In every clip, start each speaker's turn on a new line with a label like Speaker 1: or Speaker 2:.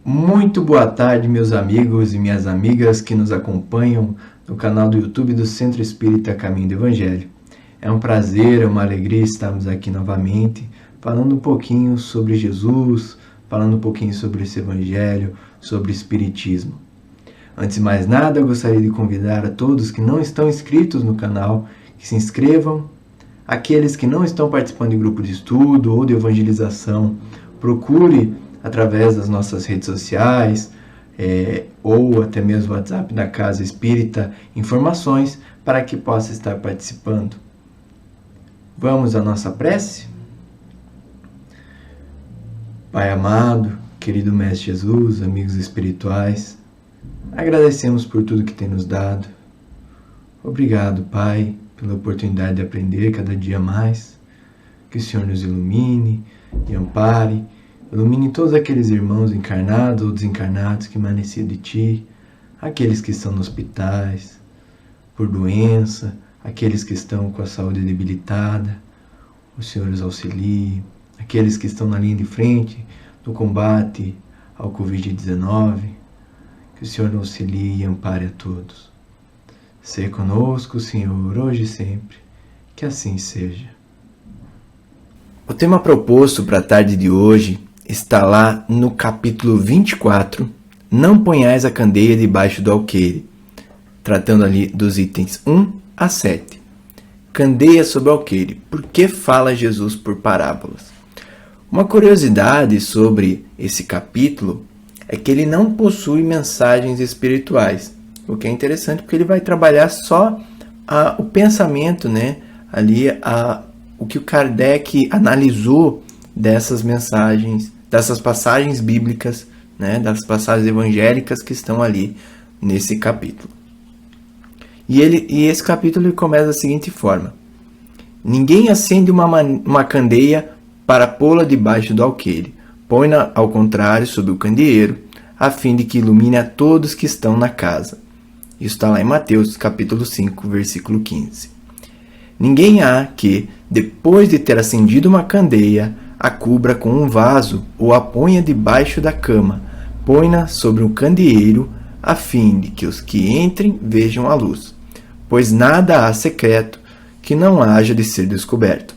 Speaker 1: Muito boa tarde, meus amigos e minhas amigas que nos acompanham no canal do YouTube do Centro Espírita Caminho do Evangelho. É um prazer, é uma alegria estarmos aqui novamente, falando um pouquinho sobre Jesus, falando um pouquinho sobre esse Evangelho, sobre o Espiritismo. Antes de mais nada, eu gostaria de convidar a todos que não estão inscritos no canal, que se inscrevam. Aqueles que não estão participando de grupo de estudo ou de evangelização, procure através das nossas redes sociais ou até mesmo o WhatsApp da Casa Espírita informações para que possa estar participando. Vamos à nossa prece? Pai amado, querido Mestre Jesus, amigos espirituais, agradecemos por tudo que tem nos dado. Obrigado, Pai, pela oportunidade de aprender cada dia mais. Que o Senhor nos ilumine e ampare. Ilumine todos aqueles irmãos encarnados ou desencarnados que emaneciam de Ti, aqueles que estão nos hospitais, por doença, aqueles que estão com a saúde debilitada, o Senhor os auxilie, aqueles que estão na linha de frente no combate ao Covid-19, que o Senhor nos auxilie e ampare a todos. Seja conosco, Senhor, hoje e sempre, que assim seja. O tema proposto para a tarde de hoje está lá no capítulo 24, Não ponhais a candeia debaixo do alqueire, tratando ali dos itens 1 a 7. Candeia sobre o alqueire. Por que fala Jesus por parábolas? Uma curiosidade sobre esse capítulo é que ele não possui mensagens espirituais, o que é interessante porque ele vai trabalhar só o pensamento, ali o que o Kardec analisou dessas mensagens, dessas passagens bíblicas, das passagens evangélicas que estão ali nesse capítulo. E esse capítulo ele começa da seguinte forma: ninguém acende uma candeia para pô-la debaixo do alqueire, põe-na ao contrário sobre o candeeiro, a fim de que ilumine a todos que estão na casa. Isso está lá em Mateus capítulo 5, versículo 15. Ninguém há que, depois de ter acendido uma candeia, a cubra com um vaso ou a ponha debaixo da cama, põe-na sobre um candeeiro, a fim de que os que entrem vejam a luz. Pois nada há secreto que não haja de ser descoberto,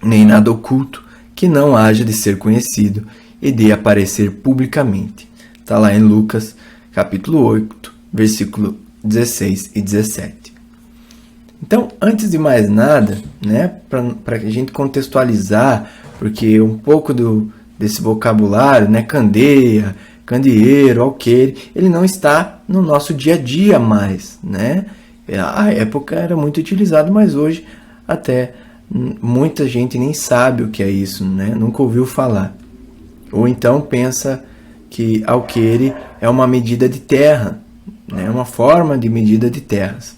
Speaker 1: nem nada oculto que não haja de ser conhecido e de aparecer publicamente. Está lá em Lucas, capítulo 8, versículo 16 e 17. Então, antes de mais nada, para a gente contextualizar, porque um pouco desse vocabulário, candeia, candeeiro, alqueire, ele não está no nosso dia a dia mais, A época era muito utilizado, mas hoje até muita gente nem sabe o que é isso, Nunca ouviu falar. Ou então pensa que alqueire é uma medida de terra, uma forma de medida de terras.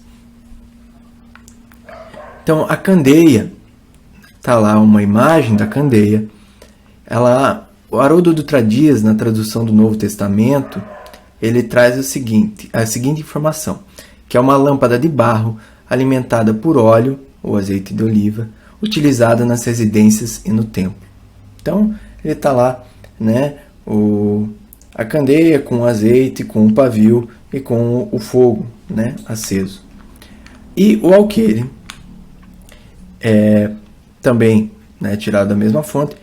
Speaker 1: Então, a candeia, está lá uma imagem da candeia. O Haroldo Dutra Dias, na tradução do Novo Testamento, ele traz a seguinte informação, que é uma lâmpada de barro alimentada por óleo ou azeite de oliva, utilizada nas residências e no templo. Então, ele está lá, a candeia com o azeite, com o pavio e com o fogo, aceso. E o alqueire, também tirado da mesma fonte,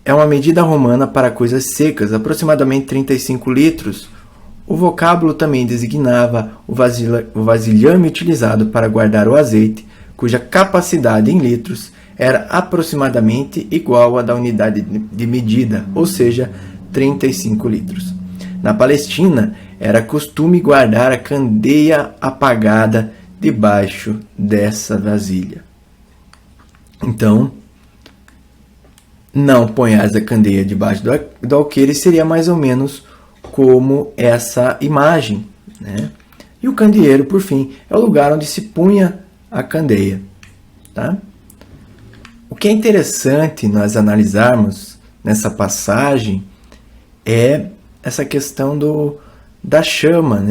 Speaker 1: é uma medida romana para coisas secas, aproximadamente 35 litros. O vocábulo também designava o vasilhame utilizado para guardar o azeite, cuja capacidade em litros era aproximadamente igual à da unidade de medida, ou seja, 35 litros. Na Palestina, era costume guardar a candeia apagada debaixo dessa vasilha. Então, não ponhais a candeia debaixo do alqueire seria mais ou menos como essa imagem, E o candeeiro, por fim, é o lugar onde se punha a candeia, tá? O que é interessante nós analisarmos nessa passagem é essa questão da chama,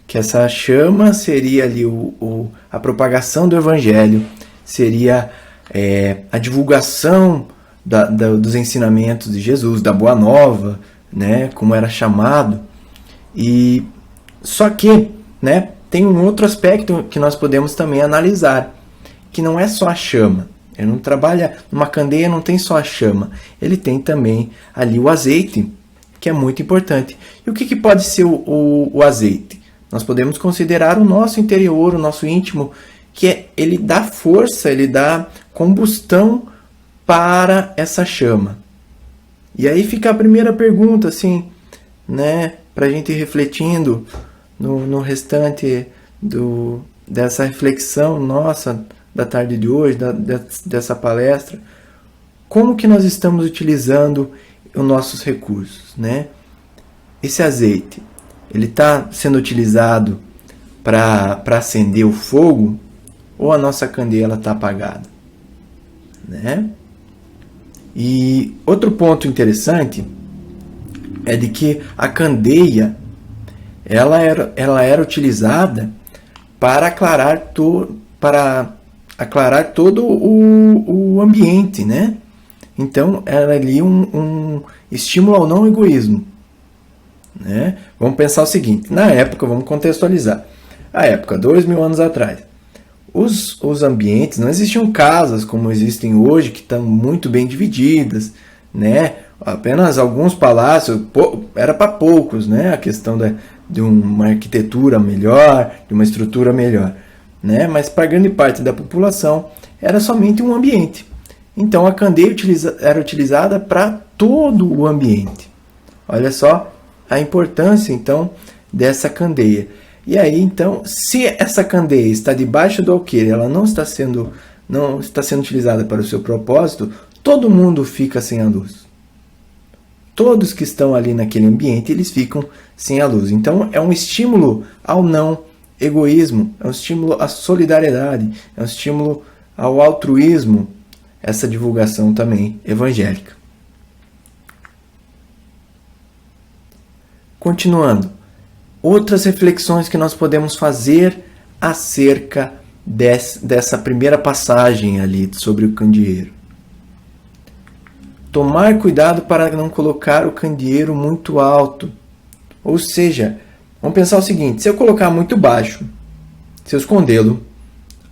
Speaker 1: Que essa chama seria ali a propagação do Evangelho, seria a divulgação dos ensinamentos de Jesus, da Boa Nova, né, como era chamado. E só que, né, tem um outro aspecto que nós podemos também analisar, que não é só a chama. Ele não trabalha numa candeia, não tem só a chama, ele tem também ali o azeite, que é muito importante. E o que pode ser o azeite? Nós podemos considerar o nosso interior, o nosso íntimo, que ele dá força, ele dá combustão para essa chama. E aí fica a primeira pergunta, assim, né, para a gente ir refletindo no restante dessa reflexão nossa da tarde de hoje, dessa palestra. Como que nós estamos utilizando os nossos recursos, né? Esse azeite, ele está sendo utilizado para acender o fogo, ou a nossa candeia está apagada, né? E outro ponto interessante é de que a candeia ela era utilizada para aclarar todo o ambiente, né? Então era ali um estímulo ao não egoísmo, né? Vamos pensar o seguinte: na época, vamos contextualizar a época, 2000 anos atrás, os ambientes, não existiam casas como existem hoje, que estão muito bem divididas, né? Apenas alguns palácios, era para poucos, né? A questão de uma arquitetura melhor, de uma estrutura melhor, né? Mas para grande parte da população era somente um ambiente. Então a candeia era utilizada para todo o ambiente. Olha só a importância então dessa candeia. E aí então, se essa candeia está debaixo do alqueire, ela não está sendo utilizada para o seu propósito, todo mundo fica sem a luz. Todos que estão ali naquele ambiente, eles ficam sem a luz. Então é um estímulo ao não egoísmo, é um estímulo à solidariedade, é um estímulo ao altruísmo, essa divulgação também evangélica. Continuando, outras reflexões que nós podemos fazer acerca dessa primeira passagem ali sobre o candeeiro. Tomar cuidado para não colocar o candeeiro muito alto. Ou seja, vamos pensar o seguinte: se eu colocar muito baixo, se eu escondê-lo,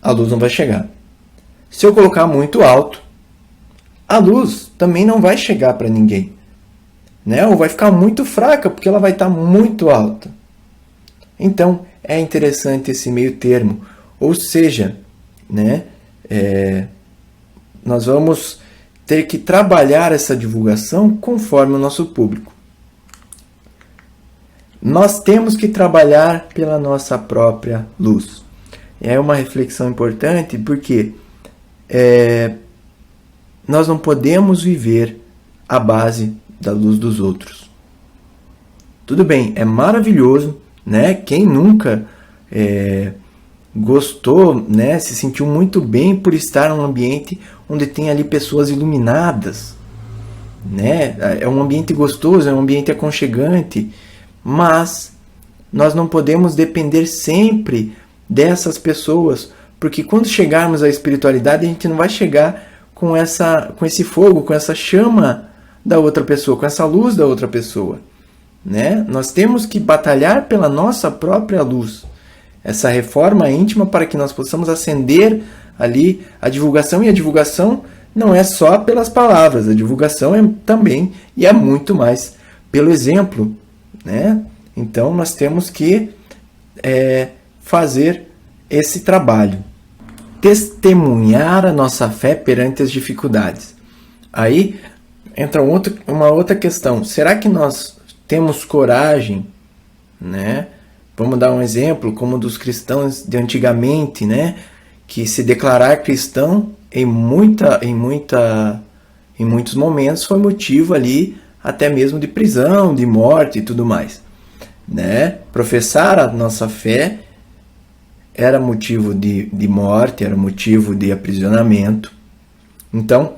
Speaker 1: a luz não vai chegar. Se eu colocar muito alto, a luz também não vai chegar para ninguém, né? Ou vai ficar muito fraca porque ela vai estar muito alta. Então é interessante esse meio termo. Ou seja, né, nós vamos ter que trabalhar essa divulgação conforme o nosso público. Nós temos que trabalhar pela nossa própria luz. É uma reflexão importante porque nós não podemos viver à base da luz dos outros. Tudo bem, é maravilhoso, né? Quem nunca gostou, né? Se sentiu muito bem por estar num ambiente onde tem ali pessoas iluminadas, né? É um ambiente gostoso, é um ambiente aconchegante, mas nós não podemos depender sempre dessas pessoas, porque quando chegarmos à espiritualidade, a gente não vai chegar com esse fogo, com essa chama da outra pessoa, com essa luz da outra pessoa, né? Nós temos que batalhar pela nossa própria luz, essa reforma íntima, para que nós possamos acender ali a divulgação. E a divulgação não é só pelas palavras, a divulgação é também, e é muito mais, pelo exemplo, né? Então nós temos que fazer esse trabalho, testemunhar a nossa fé perante as dificuldades. Aí entra uma outra questão: será que nós temos coragem, né? Vamos dar um exemplo como dos cristãos de antigamente, né? Que se declarar cristão em muitos momentos foi motivo ali até mesmo de prisão, de morte e tudo mais, né? Professar a nossa fé era motivo de morte, era motivo de aprisionamento. Então,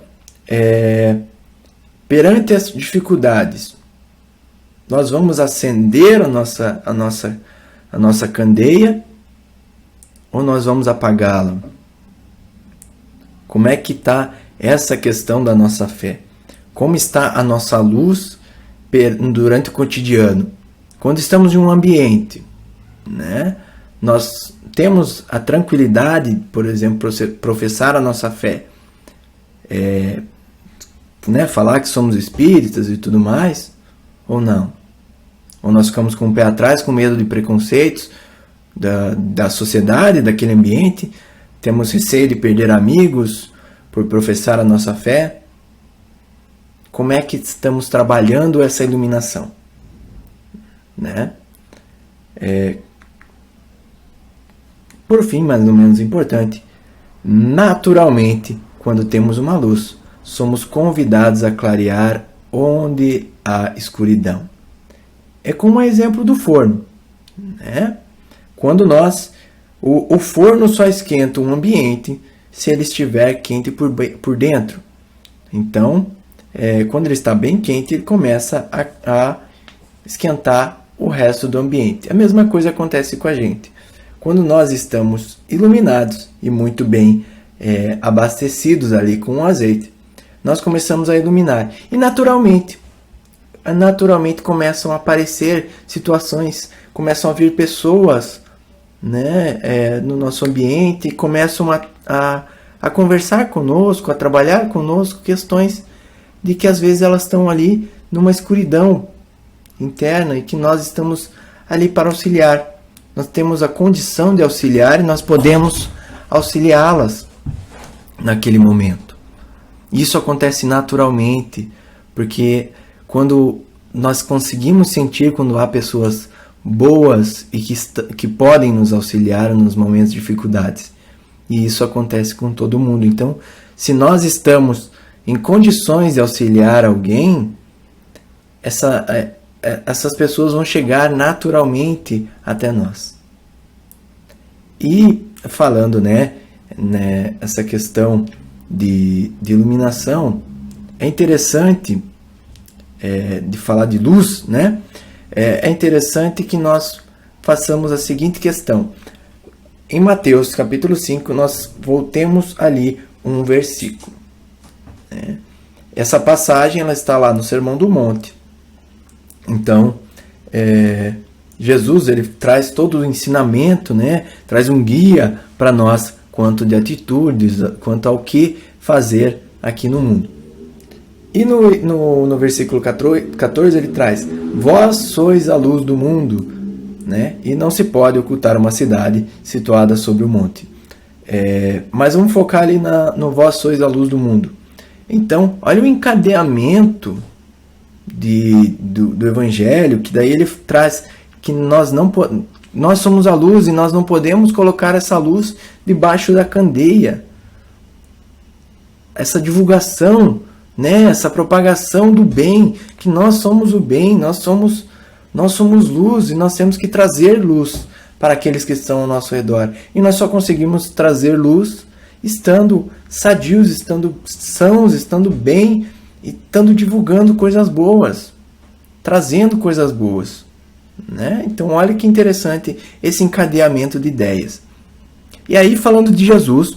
Speaker 1: perante as dificuldades, nós vamos acender a nossa candeia ou nós vamos apagá-la? Como é que está essa questão da nossa fé? Como está a nossa luz durante o cotidiano, quando estamos em um ambiente, né, nós temos a tranquilidade, por exemplo, professar a nossa fé, né, falar que somos espíritas e tudo mais, ou não? Ou nós ficamos com o pé atrás, com medo de preconceitos da sociedade, daquele ambiente, temos receio de perder amigos por professar a nossa fé? Como é que estamos trabalhando essa iluminação? Né? Por fim, mas não menos importante, naturalmente, quando temos uma luz, somos convidados a clarear onde há escuridão. É como o exemplo do forno, né? Quando o forno só esquenta um ambiente se ele estiver quente por dentro. Então, quando ele está bem quente, ele começa a esquentar o resto do ambiente. A mesma coisa acontece com a gente. Quando nós estamos iluminados e muito bem abastecidos ali com o azeite, nós começamos a iluminar. E naturalmente começam a aparecer situações, começam a vir pessoas, né, no nosso ambiente, começam a conversar conosco, a trabalhar conosco questões de que às vezes elas estão ali numa escuridão interna e que nós estamos ali para auxiliar. Nós temos a condição de auxiliar e nós podemos auxiliá-las naquele momento. Isso acontece naturalmente, porque quando nós conseguimos sentir quando há pessoas boas e que podem nos auxiliar nos momentos de dificuldades. E isso acontece com todo mundo. Então, se nós estamos em condições de auxiliar alguém, essas pessoas vão chegar naturalmente até nós. E falando, essa questão de iluminação, é interessante de falar de luz, né? É interessante que nós façamos a seguinte questão. Em Mateus capítulo 5, nós voltemos ali um versículo. Essa passagem ela está lá no Sermão do Monte. Então, Jesus ele traz todo o ensinamento, traz um guia para nós quanto de atitudes, quanto ao que fazer aqui no mundo. E no versículo 14 ele traz: vós sois a luz do mundo, e não se pode ocultar uma cidade situada sobre o monte. Mas vamos focar ali no vós sois a luz do mundo. Então, olha o encadeamento do Evangelho, que daí ele traz que nós somos a luz e nós não podemos colocar essa luz debaixo da candeia. Essa divulgação, essa propagação do bem, que nós somos o bem, nós somos luz e nós temos que trazer luz para aqueles que estão ao nosso redor. E nós só conseguimos trazer luz estando sadios, estando sãos, estando bem e estando divulgando coisas boas, trazendo coisas boas. Então olha que interessante esse encadeamento de ideias. E aí, falando de Jesus,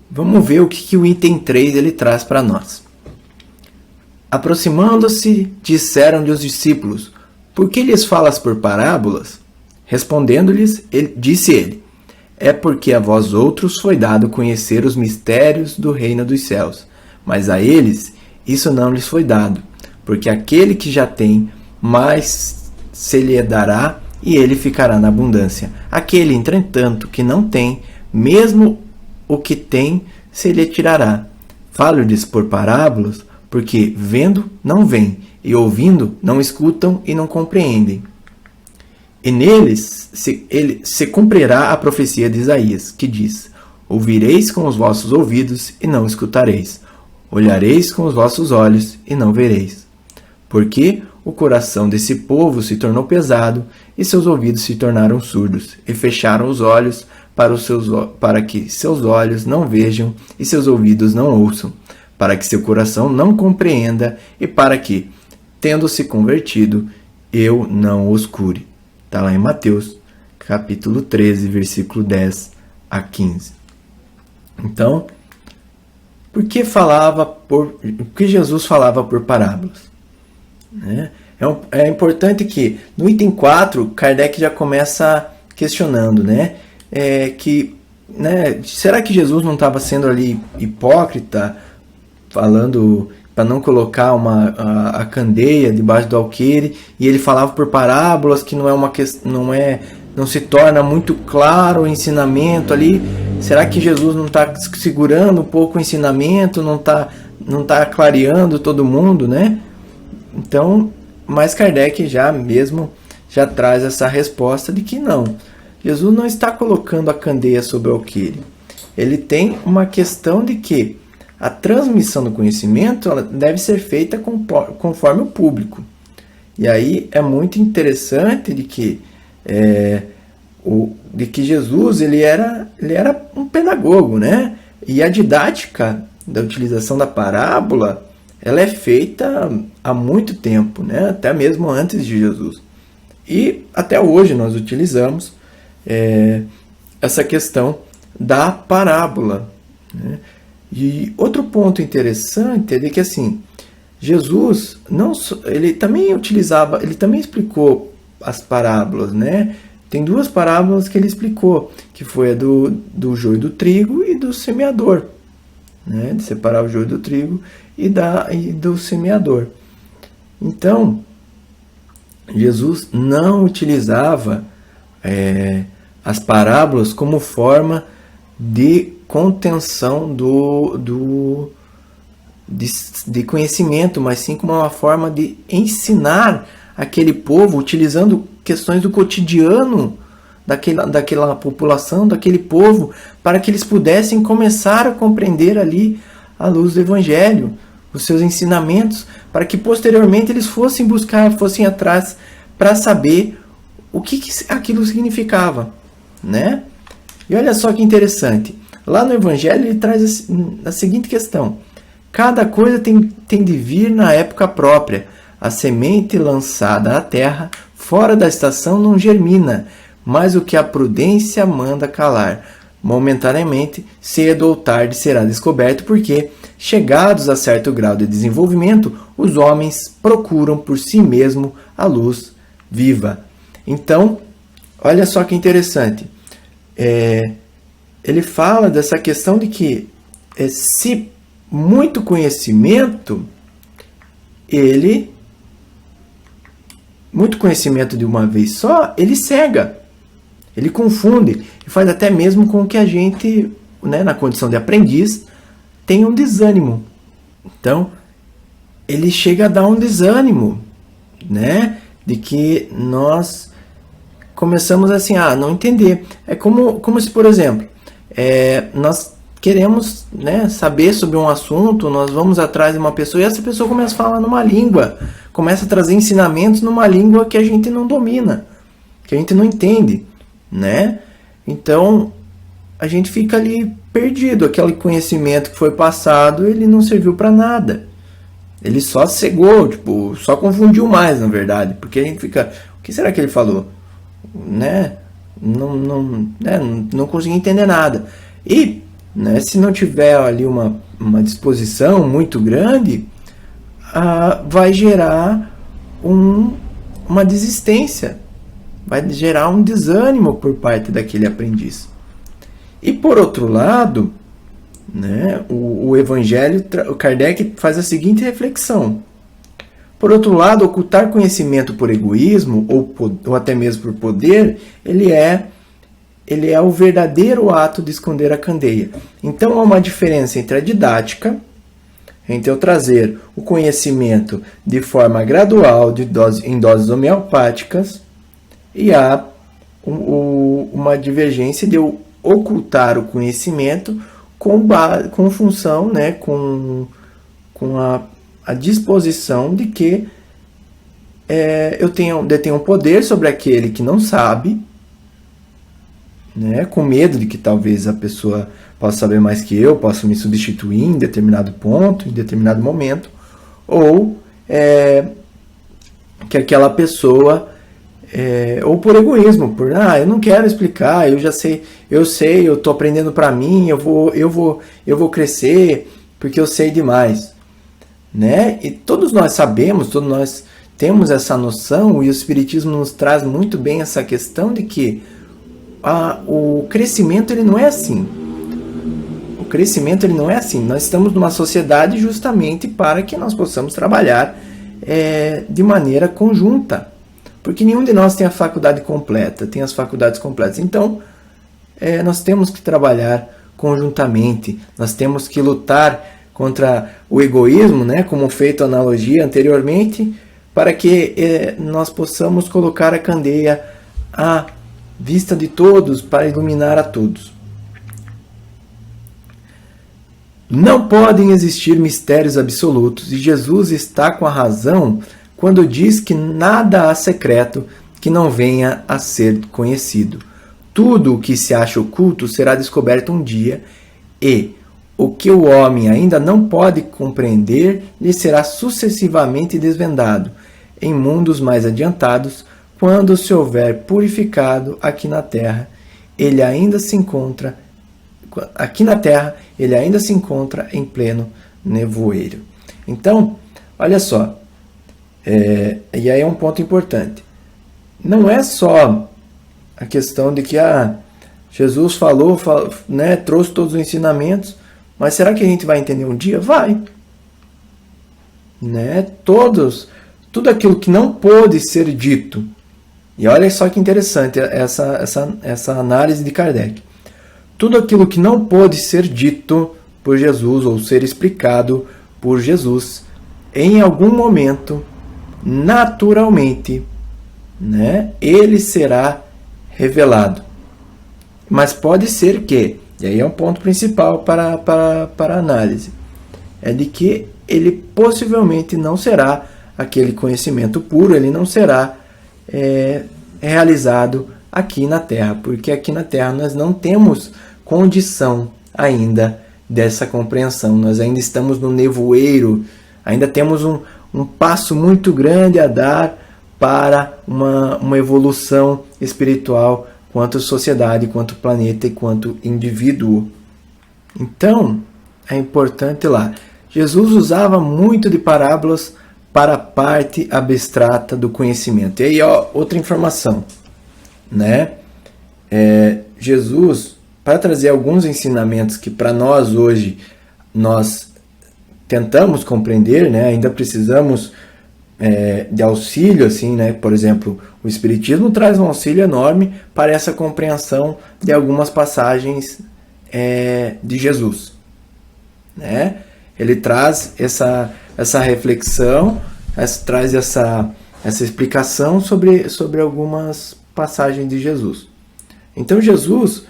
Speaker 1: vamos ver o que o item 3 ele traz para nós. Aproximando-se, disseram-lhe os discípulos: por que lhes falas por parábolas? Respondendo-lhes, disse ele: é porque a vós outros foi dado conhecer os mistérios do reino dos céus, mas a eles isso não lhes foi dado, porque aquele que já tem, mais se lhe dará, e ele ficará na abundância. Aquele, entretanto, que não tem, mesmo o que tem, se lhe tirará. Falo-lhes por parábolas, porque vendo não veem, e ouvindo não escutam e não compreendem. E neles se cumprirá a profecia de Isaías, que diz: ouvireis com os vossos ouvidos e não escutareis, olhareis com os vossos olhos e não vereis. Porque o coração desse povo se tornou pesado, e seus ouvidos se tornaram surdos, e fecharam os olhos para que seus olhos não vejam e seus ouvidos não ouçam, para que seu coração não compreenda e para que, tendo se convertido, eu não os cure. Está lá em Mateus, capítulo 13, versículo 10 a 15. Então, por que Jesus falava por parábolas?
Speaker 2: né? É importante que no item 4, Kardec já começa questionando, né? Será que Jesus não estava sendo ali hipócrita, falando para não colocar a candeia debaixo do alqueire, e ele falava por parábolas que não se torna muito claro o ensinamento ali? Será que Jesus não está segurando um pouco o ensinamento, não está clareando todo mundo, né? Então, mas Kardec já traz essa resposta de que não. Jesus não está colocando a candeia sobre o alqueire. Ele tem uma questão de que a transmissão do conhecimento ela deve ser feita conforme o público. E aí é muito interessante de que Jesus ele era um pedagogo, né? E a didática da utilização da parábola ela é feita há muito tempo, né? Até mesmo antes de Jesus. E até hoje nós utilizamos essa questão da parábola, né? E outro ponto interessante é de que assim, Jesus ele também explicou as parábolas, né? Tem duas parábolas que ele explicou, que foi a do joio do trigo e do semeador, né? De separar o joio do trigo e do semeador. Então, Jesus não utilizava as parábolas como forma de contenção de conhecimento, mas sim como uma forma de ensinar aquele povo, utilizando questões do cotidiano daquela população, daquele povo, para que eles pudessem começar a compreender ali à luz do Evangelho, os seus ensinamentos, para que posteriormente eles fossem atrás para saber o que aquilo significava, né? E olha só que interessante, lá no Evangelho ele traz a seguinte questão: cada coisa tem de vir na época própria. A semente lançada à terra fora da estação não germina, mas o que a prudência manda calar. Momentaneamente, cedo ou tarde será descoberto, porque, chegados a certo grau de desenvolvimento, os homens procuram por si mesmo a luz viva. Então, olha só que interessante. Ele fala dessa questão de que se muito conhecimento de uma vez só, ele cega, ele confunde e faz até mesmo com que a gente, né, na condição de aprendiz, tenha um desânimo. Então, ele chega a dar um desânimo, né, de que nós começamos assim a não entender. É como se, por exemplo, nós queremos, né, saber sobre um assunto, nós vamos atrás de uma pessoa e essa pessoa começa a falar numa língua, começa a trazer ensinamentos numa língua que a gente não domina, que a gente não entende, né? Então, a gente fica ali perdido. Aquele conhecimento que foi passado, ele não serviu para nada. Ele só cegou, só confundiu mais, na verdade, porque a gente fica, o que será que ele falou? Né? Não consegui entender nada. E, né, se não tiver ali uma disposição muito grande, vai gerar uma desistência, vai gerar um desânimo por parte daquele aprendiz. E por outro lado, né, o Evangelho, o Kardec faz a seguinte reflexão: por outro lado, ocultar conhecimento por egoísmo ou até mesmo por poder, ele é o verdadeiro ato de esconder a candeia. Então há uma diferença entre a didática, entre eu trazer o conhecimento de forma gradual, em doses homeopáticas, e há uma divergência de eu ocultar o conhecimento com função, né, com a disposição de que eu detenho poder sobre aquele que não sabe, né, com medo de que talvez a pessoa possa saber mais que eu, possa me substituir em determinado ponto, em determinado momento, ou que aquela pessoa, ou por egoísmo, eu não quero explicar, eu já sei, eu estou aprendendo para mim, eu vou crescer porque eu sei demais, né? E todos nós sabemos, todos nós temos essa noção, e o Espiritismo nos traz muito bem essa questão de que o crescimento ele não é assim. O crescimento ele não é assim. Nós estamos numa sociedade justamente para que nós possamos trabalhar de maneira conjunta. Porque nenhum de nós tem a faculdade completa, tem as faculdades completas. Então, nós temos que trabalhar conjuntamente, nós temos que lutar contra o egoísmo, né, como feito a analogia anteriormente, para que nós possamos colocar a candeia à vista de todos, para iluminar a todos. Não podem existir mistérios absolutos, e Jesus está com a razão quando diz que nada há secreto que não venha a ser conhecido. Tudo o que se acha oculto será descoberto um dia, e o que o homem ainda não pode compreender lhe será sucessivamente desvendado em mundos mais adiantados, quando se houver purificado aqui na terra, ele ainda se encontra em pleno nevoeiro. Então, olha só, e aí é um ponto importante. Não é só a questão de que Jesus falou, né, trouxe todos os ensinamentos, mas será que a gente vai entender um dia? Vai. Né? Tudo aquilo que não pôde ser dito. E olha só que interessante essa análise de Kardec. Tudo aquilo que não pôde ser dito por Jesus ou ser explicado por Jesus, em algum momento, naturalmente, né, ele será revelado. Mas pode ser que, e aí é um ponto principal para a análise, é de que ele possivelmente não será aquele conhecimento puro, ele não será realizado aqui na Terra, porque aqui na Terra nós não temos condição ainda dessa compreensão, nós ainda estamos no nevoeiro, ainda temos um passo muito grande a dar para uma evolução espiritual quanto sociedade, quanto planeta e quanto indivíduo. Então, é importante lá. Jesus usava muito de parábolas para a parte abstrata do conhecimento. E aí, outra informação, né? Jesus, para trazer alguns ensinamentos que para nós hoje nós tentamos compreender, né? Ainda precisamos de auxílio, assim, né? Por exemplo, o Espiritismo traz um auxílio enorme para essa compreensão de algumas passagens de Jesus, né? Ele traz essa reflexão, traz essa explicação sobre algumas passagens de Jesus. Então Jesus,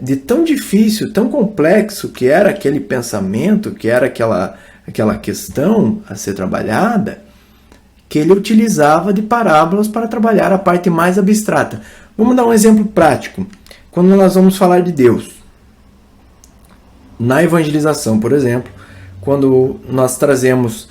Speaker 2: de tão difícil, tão complexo que era aquele pensamento, que era aquela questão a ser trabalhada, que ele utilizava de parábolas para trabalhar a parte mais abstrata. Vamos dar um exemplo prático. Quando nós vamos falar de Deus, na evangelização, por exemplo, quando nós trazemos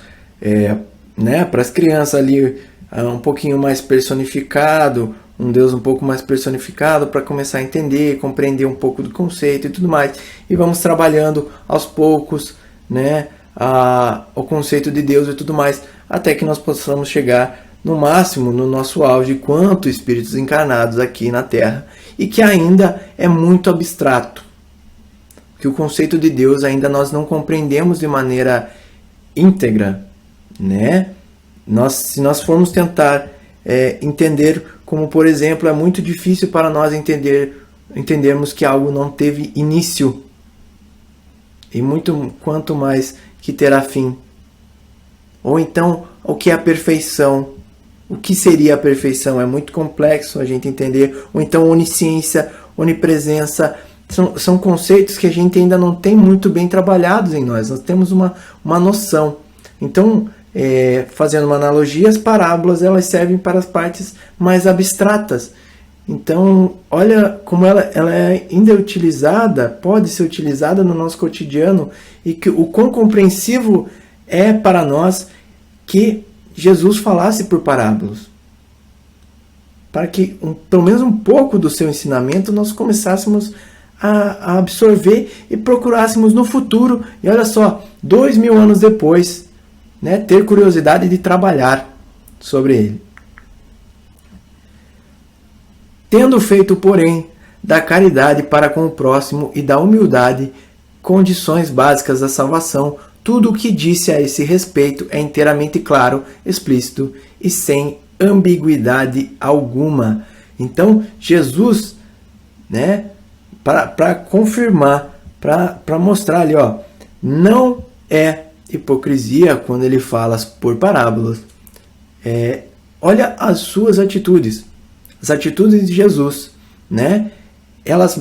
Speaker 2: para as crianças ali um pouquinho mais personificado, um Deus um pouco mais personificado, para começar a entender, compreender um pouco do conceito e tudo mais, e vamos trabalhando aos poucos, né, o conceito de Deus e tudo mais, até que nós possamos chegar no máximo, no nosso auge, quanto espíritos encarnados aqui na Terra, e que ainda é muito abstrato, que o conceito de Deus ainda nós não compreendemos de maneira íntegra, né? Se nós formos tentar entender, como por exemplo, é muito difícil para nós entendermos que algo não teve início, e muito quanto mais que terá fim. Ou então, o que é a perfeição? O que seria a perfeição? É muito complexo a gente entender. Ou então, onisciência, onipresença, são conceitos que a gente ainda não tem muito bem trabalhados em nós. Nós temos uma noção. Então, fazendo uma analogia, as parábolas elas servem para as partes mais abstratas. Então, olha como ela é ainda utilizada, pode ser utilizada no nosso cotidiano, e que o quão compreensivo é para nós que Jesus falasse por parábolas, para que pelo menos um pouco do seu ensinamento nós começássemos a absorver e procurássemos no futuro, e olha só, 2000 anos depois, né, ter curiosidade de trabalhar sobre ele. Tendo feito, porém, da caridade para com o próximo e da humildade condições básicas da salvação, tudo o que disse a esse respeito é inteiramente claro, explícito e sem ambiguidade alguma. Então, Jesus, né, para confirmar, para mostrar ali, ó, não é hipocrisia quando ele fala por parábolas. Olha as suas atitudes, as atitudes de Jesus, né? Elas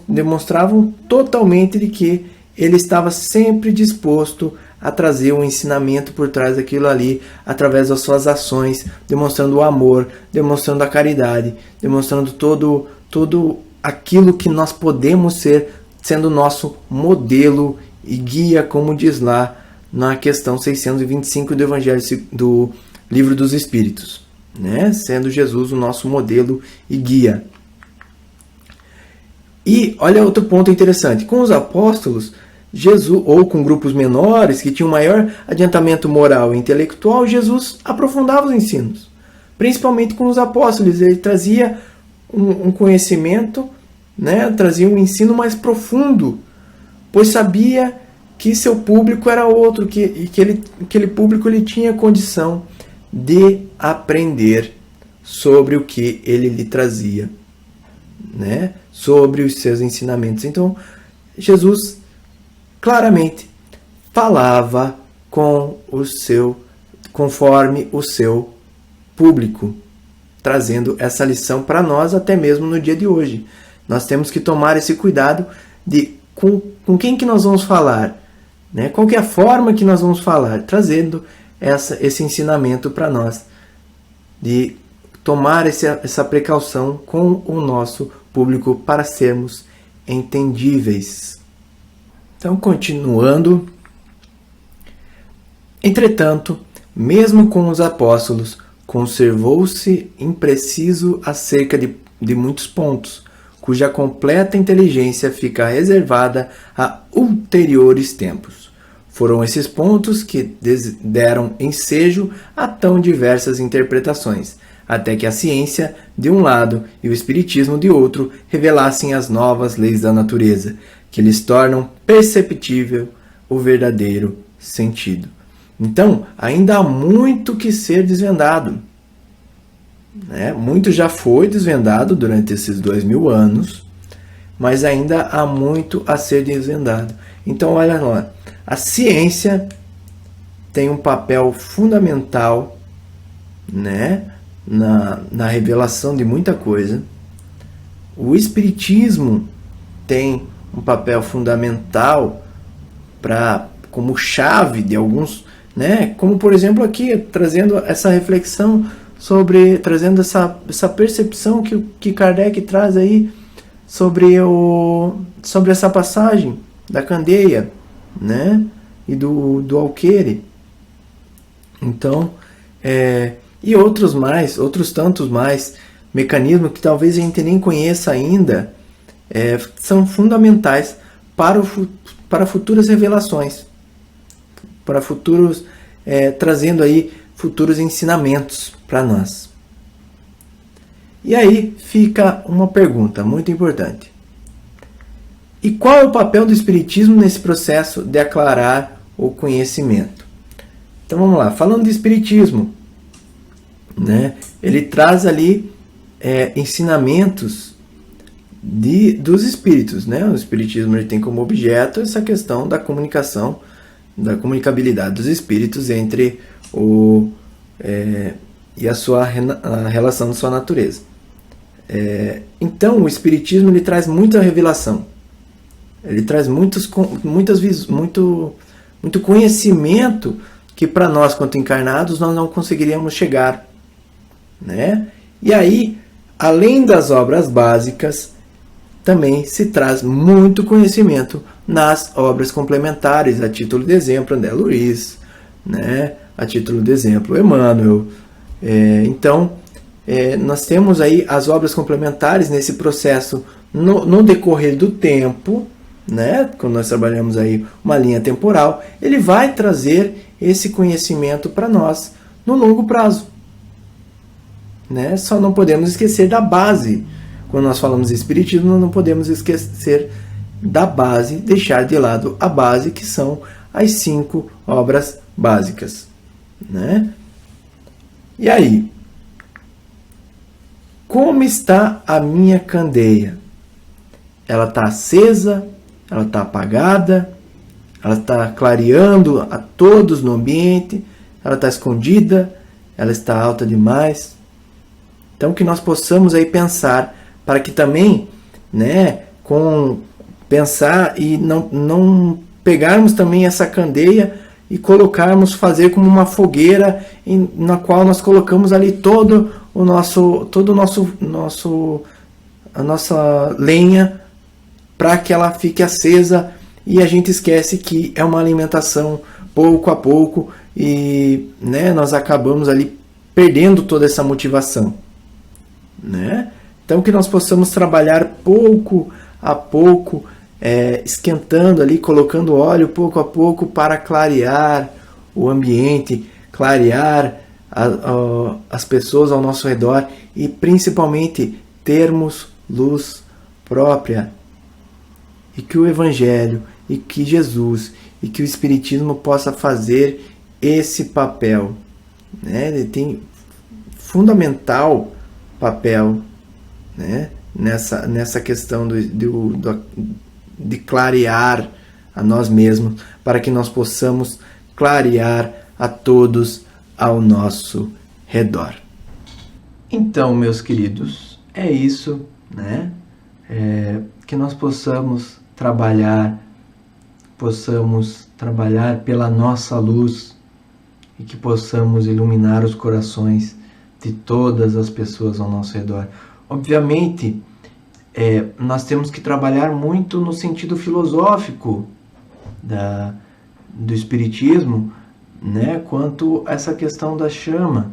Speaker 2: demonstravam totalmente de que ele estava sempre disposto a trazer um ensinamento por trás daquilo ali, através das suas ações, demonstrando o amor, demonstrando a caridade, demonstrando todo aquilo que nós podemos ser, sendo nosso modelo e guia, como diz lá na questão 625 do Evangelho do Livro dos Espíritos, né? Sendo Jesus o nosso modelo e guia. E olha outro ponto interessante, com os apóstolos, Jesus, ou com grupos menores que tinham maior adiantamento moral e intelectual, Jesus aprofundava os ensinos. Principalmente com os apóstolos, ele trazia um conhecimento, né? Trazia um ensino mais profundo, pois sabia que seu público era outro, que aquele público ele tinha condição de aprender sobre o que ele lhe trazia, né? Sobre os seus ensinamentos. Então, Jesus claramente falava conforme o seu público, trazendo essa lição para nós até mesmo no dia de hoje. Nós temos que tomar esse cuidado de com quem que nós vamos falar, né? Qual que é a forma que nós vamos falar, trazendo esse ensinamento para nós, de tomar essa precaução com o nosso público para sermos entendíveis. Então, continuando. Entretanto, mesmo com os apóstolos, conservou-se impreciso acerca de muitos pontos, cuja completa inteligência fica reservada a ulteriores tempos. Foram esses pontos que deram ensejo a tão diversas interpretações, até que a ciência, de um lado, e o espiritismo, de outro, revelassem as novas leis da natureza, que lhes tornam perceptível o verdadeiro sentido. Então, ainda há muito que ser desvendado, né? Muito já foi desvendado durante esses 2000 anos, mas ainda há muito a ser desvendado. Então, olha lá, a ciência tem um papel fundamental, né, na revelação de muita coisa. O espiritismo tem um papel fundamental como chave de alguns, né? Como por exemplo aqui, trazendo essa reflexão trazendo essa percepção que Kardec traz aí sobre essa passagem da candeia, né? E do alqueire. Então, e outros tantos mais mecanismos que talvez a gente nem conheça ainda, são fundamentais para futuras revelações, para futuros, trazendo aí futuros ensinamentos para nós. E aí fica uma pergunta muito importante. E qual é o papel do espiritismo nesse processo de aclarar o conhecimento? Então vamos lá, falando de espiritismo, né? Ele traz ali ensinamentos dos espíritos, né? O espiritismo ele tem como objeto essa questão da comunicação, da comunicabilidade dos espíritos entre e a relação da sua natureza. Então o espiritismo ele traz muita revelação, ele traz muito conhecimento que para nós, quanto encarnados, nós não conseguiríamos chegar, né? E aí, além das obras básicas, também se traz muito conhecimento nas obras complementares, a título de exemplo, André Luiz, né? A título de exemplo, Emmanuel. Então, nós temos aí as obras complementares nesse processo no decorrer do tempo, né? Quando nós trabalhamos aí uma linha temporal, ele vai trazer esse conhecimento para nós no longo prazo, né? Só não podemos esquecer da base. Quando nós falamos de espiritismo, não podemos esquecer da base, deixar de lado a base, que são as 5 obras básicas, né? E aí? Como está a minha candeia? Ela está acesa? Ela está apagada? Ela está clareando a todos no ambiente? Ela está escondida? Ela está alta demais? Então que nós possamos aí pensar, para que também, né, pensar e não pegarmos também essa candeia e colocarmos, fazer como uma fogueira na qual nós colocamos ali a nossa lenha, para que ela fique acesa, e a gente esquece que é uma alimentação pouco a pouco, e, né, nós acabamos ali perdendo toda essa motivação, né? Então que nós possamos trabalhar pouco a pouco, esquentando ali, colocando óleo pouco a pouco, para clarear o ambiente, clarear as pessoas ao nosso redor, e principalmente termos luz própria. E que o Evangelho, e que Jesus, e que o Espiritismo possa fazer esse papel, né? Ele tem fundamental papel, né, nessa questão de clarear a nós mesmos, para que nós possamos clarear a todos ao nosso redor.
Speaker 1: Então, meus queridos, é isso, né? Que nós possamos trabalhar pela nossa luz, e que possamos iluminar os corações de todas as pessoas ao nosso redor. Obviamente, nós temos que trabalhar muito no sentido filosófico do Espiritismo, né? Quanto a essa questão da chama,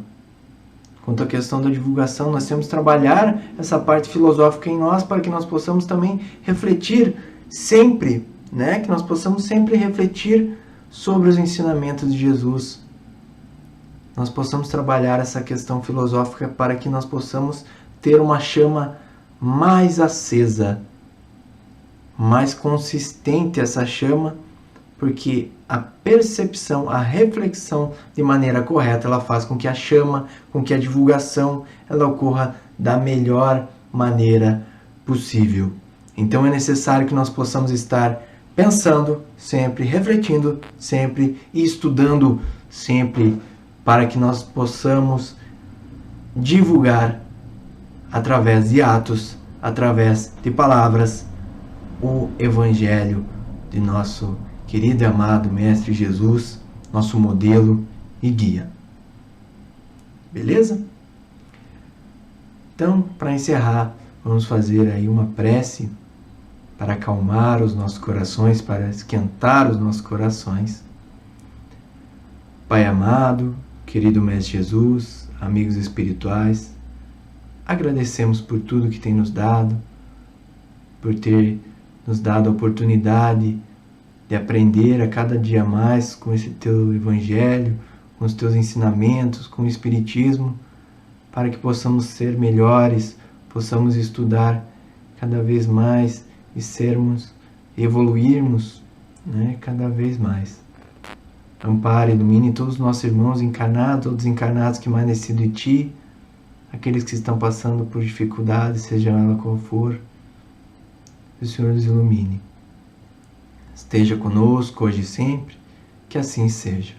Speaker 1: quanto à questão da divulgação, nós temos que trabalhar essa parte filosófica em nós, para que nós possamos também refletir sempre, né? Que nós possamos sempre refletir sobre os ensinamentos de Jesus. Nós possamos trabalhar essa questão filosófica, para que nós possamos ter uma chama mais acesa, mais consistente essa chama, porque a percepção, a reflexão de maneira correta, ela faz com que a chama, com que a divulgação, ela ocorra da melhor maneira possível. Então é necessário que nós possamos estar pensando sempre, refletindo sempre e estudando sempre, para que nós possamos divulgar através de atos, através de palavras, o Evangelho de nosso querido e amado Mestre Jesus, nosso modelo e guia. Beleza? Então, para encerrar, vamos fazer aí uma prece para acalmar os nossos corações, para esquentar os nossos corações. Pai amado, querido Mestre Jesus, amigos espirituais, agradecemos por tudo que tem nos dado, por ter nos dado a oportunidade de aprender a cada dia mais com esse teu Evangelho, com os teus ensinamentos, com o Espiritismo, para que possamos ser melhores, possamos estudar cada vez mais e evoluirmos, né, cada vez mais. Ampare, ilumine todos os nossos irmãos encarnados ou desencarnados que mais nascido em Ti, aqueles que estão passando por dificuldades, seja ela qual for, que o Senhor nos ilumine. Esteja conosco hoje e sempre, que assim seja.